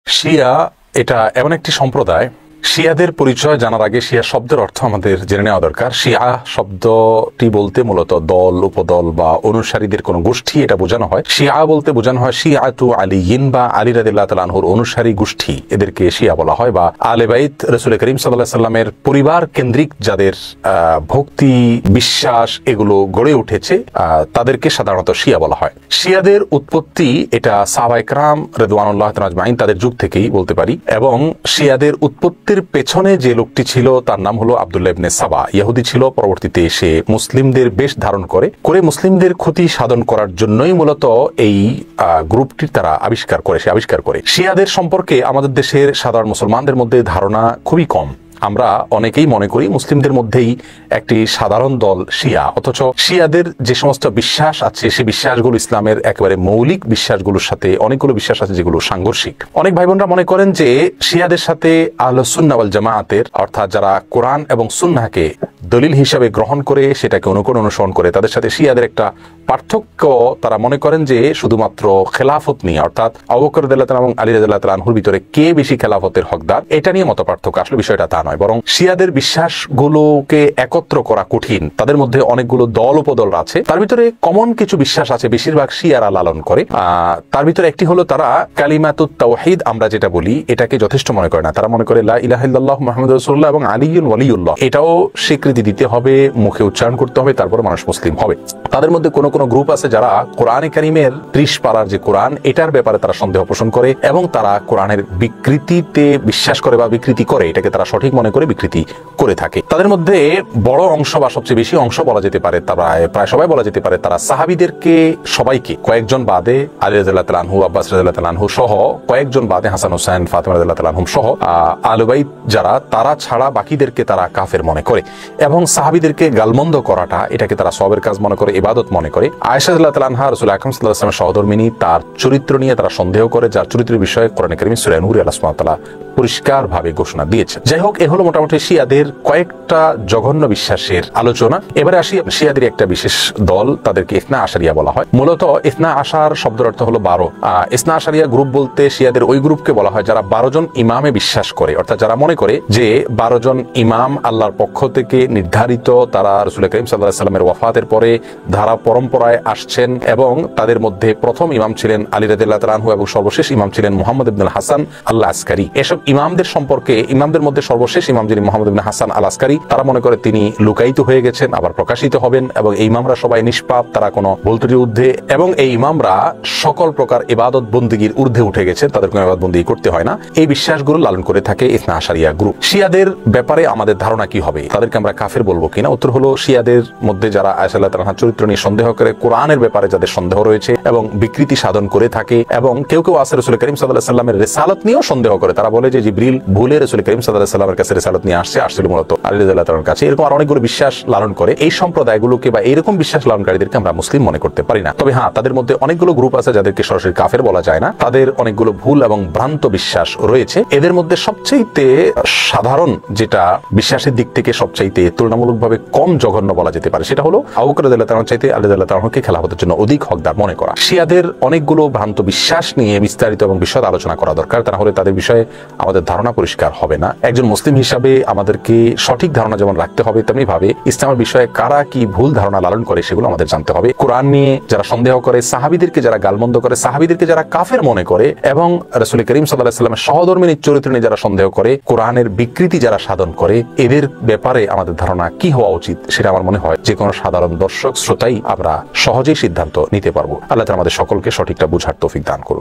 শিয়া এটা এমন একটি সম্প্রদায়। শিয়াদের পরিচয় জানার আগে শিয়া শব্দের অর্থ আমাদের জেনে নেওয়া দরকার। শিয়া শব্দটি বলতে মূলত দল, উপদল বা অনুসারীদের কোন গোষ্ঠী এটা বোঝানো হয়। শিয়া বলতে বোঝানো হয় শিয়াতু আলিয়িন বা আলী রাদিয়াল্লাহু তাআলা আনহুর অনুসারী গোষ্ঠী, এদেরকে শিয়া বলা হয়। বা আলে বাইত রাসূল করিম সাল্লাল্লাহু আলাইহি সাল্লামের পরিবার কেন্দ্রিক যাদের ভক্তি বিশ্বাস এগুলো গড়ে উঠেছে তাদেরকে সাধারণত শিয়া বলা হয়। শিয়াদের উৎপত্তি এটা সাহাবায়ে কেরাম রিদওয়ানুল্লাহি তাআলা আজমাইন তাদের যুগ থেকেই বলতে পারি। এবং শিয়াদের উৎপত্তির পেছনে যে লোকটি ছিল তার নাম হলো আব্দুল্লাহ ইবনে সাবা। ইহুদি ছিল, পরবর্তীতে এসে মুসলিমদের বেশ ধারণ করে মুসলিমদের ক্ষতি সাধন করার জন্যই মূলত এই গ্রুপটি তারা আবিষ্কার করে। শিয়াদের সম্পর্কে আমাদের দেশের সাধারণ মুসলমানদের মধ্যে ধারণা খুবই কম। আমরা অনেকেই মনে করি মুসলিমদের মধ্যেই একটি সাধারণ দল শিয়া, অথচ শিয়াদের যে সমস্ত বিশ্বাস আছে সে বিশ্বাসগুলো ইসলামের একেবারে মৌলিক বিশ্বাসগুলোর সাথে অনেকগুলো বিশ্বাস আছে যেগুলো সাংঘর্ষিক। অনেক ভাই বোনরা মনে করেন যে শিয়াদের সাথে আহলুস সুন্নাহ ওয়াল জামাআতের অর্থাৎ যারা কোরআন এবং সুন্নাহকে দলিল হিসাবে গ্রহণ করে সেটাকে অনুসরণ করে তাদের সাথে শিয়াদের একটা পার্থক্য তারা মনে করেন যে শুধুমাত্র খেলাফত নিয়ে, অর্থাৎ আবু বকর রাদিয়াল্লাহু তাআলা এবং আলী রাদিয়াল্লাহু তাআলা আনহুর ভিতরে কে বেশি খেলাফতের হকদার এটা নিয়ে মত পার্থক্য। আসলে বিষয়টা তা নয়, বরং শিয়াদের বিশ্বাসগুলোকে একত্র করা কঠিন। তাদের মধ্যে অনেকগুলো দল উপদল আছে, তার ভিতরে কমন কিছু বিশ্বাস আছে বেশিরভাগ শিয়ারা লালন করে। তার ভিতরে একটি হলো তারা কালিমাতুত তাওহীদ আমরা যেটা বলি এটাকে যথেষ্ট মনে করে না। তারা মনে করে লা ইলাহা ইল্লাল্লাহ মুহাম্মাদুর রাসূলুল্লাহ এবং আলিয়্যুন ওয়ালিয়ুল্লাহ এটাও স্বীকৃতি দিতে হবে, মুখে উচ্চারণ করতে হবে, তারপরে মানুষ মুসলিম হবে। তাদের মধ্যে কোন কোন গ্রুপ আছে যারা কোরআনে কারীমের 30 পারার যে কোরআন এটার ব্যাপারে তারা সন্দেহ পোষণ করে এবং তারা কোরআনের বিকৃতিতে বিশ্বাস করে বা বিকৃতি করে, এটাকে তারা সঠিক মনে করে বিকৃতি করে থাকে। তাদের মধ্যে বড় অংশ বা সবচেয়ে বেশি অংশ বলা যেতে পারে, প্রায় সবাই বলা যেতে পারে তারা সাহাবীদেরকে সবাইকে, কয়েকজন বাদে আলী রাদিয়াল্লাহু তাআলা আনহু, আব্বাস রাদিয়াল্লাহু তাআলা আনহু সহ কয়েকজন বাদে হাসান হোসেন, ফাতেমা রাদিয়াল্লাহু তাআলা আনহুম সহ আহলে বাইত যারা তারা ছাড়া বাকিদেরকে তারা কাফের মনে করে এবং সাহাবীদেরকে গালমন্দ করাটা এটাকে তারা সওয়াবের কাজ মনে করে, ইবাদত মনে করে। আয়েশা রাদিয়াল্লাহু তাআলা আনহা রাসূল আকরাম সাল্লাল্লাহু আলাইহি ওয়াসাল্লামের সহধর্মিনী, তার চরিত্র নিয়ে তারা সন্দেহ করে, যার চরিত্রের বিষয়ে কোরআনে কারীমে সূরা নূরে আল্লাহ সুবহানাহু ওয়া তাআলা পরিষ্কারভাবে ঘোষণা দিয়েছে। যাই হোক, এ হলো মোটামুটি শিয়াদের কয়েকটা জঘন্য বিশ্বাসের আলোচনা। এবারে আসি শিয়াদের একটা বিশেষ দল, তাদেরকে ইসনা আশারিয়া বলা হয়। মূলত ইসনা আশার শব্দের অর্থ হলো 12। ইসনা আশারিয়া গ্রুপ বলতে শিয়াদের ওই গ্রুপকে বলা হয় যারা 12 জন ইমামে বিশ্বাস করে, অর্থাৎ যারা মনে করে যে 12 জন ইমাম আল্লাহর পক্ষ থেকে নির্ধারিত, তারা রাসূল করিম সাল্লাল্লাহু আলাইহি সাল্লামের ওয়াফাতের পরে ধারা পরম্পরায় আসছেন এবং তাদের মধ্যে প্রথম ইমাম ছিলেন আলী রাদিয়াল্লাহু তাআলা আনহু এবং সর্বশেষ ইমাম ছিলেন মুহাম্মদ ইবনে হাসান আল আসকারী। এসব ইমামদের সম্পর্কে, ইমামদের মধ্যে সর্বশেষ ইমাম যিনি মুহাম্মদ ইবনে হাসান আল আসকারী, তারা মনে করে তিনি লুকায়িত হয়ে গেছেন, আবার প্রকাশিত হবেন এবং এই ইমামরা সবাই নিষ্পাপ, তারা কোনো ভুল ত্রুটির ঊর্ধ্বে এবং এই ইমামরা সকল প্রকার ইবাদত বন্দেগীর ঊর্ধ্বে উঠে গেছেন, তাদের কোনো ইবাদত বন্দেগী করতে হয় না। এই বিশ্বাসগুলো লালন করে থাকে ইসনা আশারিয়া গ্রুপ। শিয়াদের ব্যাপারে আমাদের ধারণা কি হবে, তাদেরকে আমরা কাফের বলবো কিনা? উত্তর হলো শিয়াদের মধ্যে যারা আয়েশা রাদিয়াল্লাহু তাআলার চরিত্র নিয়ে সন্দেহ করে, কোরআনের ব্যাপারে যাদের সন্দেহ রয়েছে এবং বিকৃতি সাধন করে থাকে, এবং কেউ কেউ আছে রাসূল করিম সাল্লাল্লাহু আলাইহি সাল্লামের রিসালাত নিয়েও সন্দেহ করে। তারা বলে যে জিবরিল ভুলে রাসূল করিম সাল্লাল্লাহু আলাইহি সাল্লামের কাছে রিসালাত নিয়ে আসছিল মূলত আলী রাদিয়াল্লাহু তাআলার কাছে। এরকম আর অনেকগুলো বিশ্বাস লালন করে। এই সম্প্রদায়গুলোকে বা এরকম বিশ্বাস লালনকারীদেরকে আমরা মুসলিম মনে করতে পারি না। তবে হ্যাঁ, তাদের মধ্যে অনেকগুলো গ্রুপ আছে যাদেরকে সরাসরি কাফের বলা যায় না, তাদের অনেকগুলো ভুল এবং ভ্রান্ত বিশ্বাস রয়েছে। এদের মধ্যে সবচাইতে সাধারণ যেটা বিশ্বাসের দিক থেকে সবচাইতে তুলনামূলকভাবে কম জঘন্য বলা যেতে পারে সেটা হলো আবু বকর রাদিয়াল্লাহু তাআলা চাইতে আলী রাদিয়াল্লাহু তাআলাকে খেলাফতের জন্য অধিক হকদার মনে করা। শিয়াদের অনেকগুলো ভ্রান্ত বিশ্বাস নিয়ে বিস্তারিত এবং বিশদ আলোচনা করা দরকার, তা না হলে তাদের বিষয়ে আমাদের ধারণা পরিষ্কার হবে না। একজন মুসলিম হিসাবে আমাদেরকে সঠিক ধারণা যেমন রাখতে হবে, তেমনি ভাবে ইসলামের বিষয়ে কারা কি ভুল ধারণা লালন করে সেগুলো আমাদের জানতে হবে। কোরআন নিয়ে যারা সন্দেহ করে, সাহাবীদেরকে যারা গালমন্দ করে, সাহাবীদেরকে যারা কাফের মনে করে এবং রাসূল করিম সাল্লাল্লাহু আলাইহি ওয়াসাল্লামের সহধর্মিনীর চরিত্র নিয়ে যারা সন্দেহ করে, কোরআনের বিকৃতি যারা সাধন করে, এদের ব্যাপারে আমাদের ধারণা কি হওয়া উচিত সেটা আমার মনে হয় যে কোনো সাধারণ দর্শক শ্রোতাই আমরা সহজেই সিদ্ধান্ত নিতে পারবো। আল্লাহ তাআলা আমাদের সকলকে সঠিকটা বুঝার তৌফিক দান করুন।